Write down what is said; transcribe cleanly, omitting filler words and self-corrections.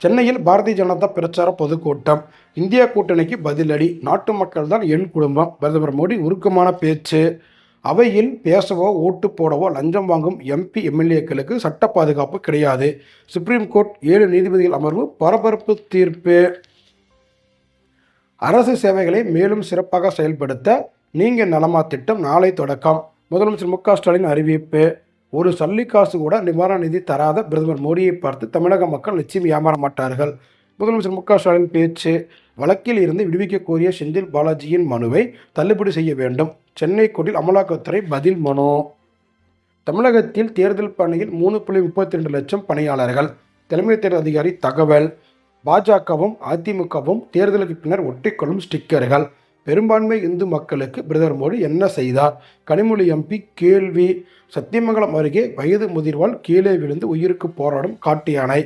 சென்னையில் பாரதிய ஜனதா பிரச்சார பொதுக்கூட்டம். இந்தியா கூட்டணிக்கு பதிலடி. நாட்டு மக்கள் தான் என் குடும்பம். பிரதமர் மோடி உருக்கமான பேச்சு. அவையில் பேசவோ ஓட்டு போடவோ லஞ்சம் வாங்கும் எம்பி எம்எல்ஏக்களுக்கு சட்ட பாதுகாப்பு கிடையாது. சுப்ரீம் கோர்ட் 7 நீதிபதிகள் அமர்வு பரபரப்பு தீர்ப்பு. அரசு சேவைகளை மேலும் சிறப்பாக செயல்படுத்த நீங்க நலமா திட்டம் நாளை தொடக்கம். முதலமைச்சர் மு.க. ஸ்டாலின் அறிவிப்பு. ஒரு சல்லிக்காசு கூட நிவாரண நிதி தராத பிரதமர் மோடியை பார்த்து தமிழக மக்கள் நிச்சயம் ஏமாற மாட்டார்கள். முதலமைச்சர் மு.க. ஸ்டாலின் பேச்சு. வழக்கில் இருந்து விடுவிக்க கோரிய செந்தில் பாலாஜியின் மனுவை தள்ளுபடி செய்ய வேண்டும். சென்னை கோர்ட்டில் அமலாக்கத்துறை பதில் மனு. தமிழகத்தில் தேர்தல் பணியில் 3.32 லட்சம் பணியாளர்கள். தலைமை தேர்தல் அதிகாரி தகவல். பாஜகவும் அதிமுகவும் தேர்தலுக்கு பின்னர் ஒட்டிக்கொள்ளும் ஸ்டிக்கர்கள். பெரும்பான்மை இந்து மக்களுக்கு பிரதமர் மோடி என்ன செய்தார்? கனிமொழி எம்பி கேள்வி. சத்தியமங்கலம் அருகே வயது முதிர்வால் கீழே விழுந்து உயிருக்கு போராடும் காட்டு யானை.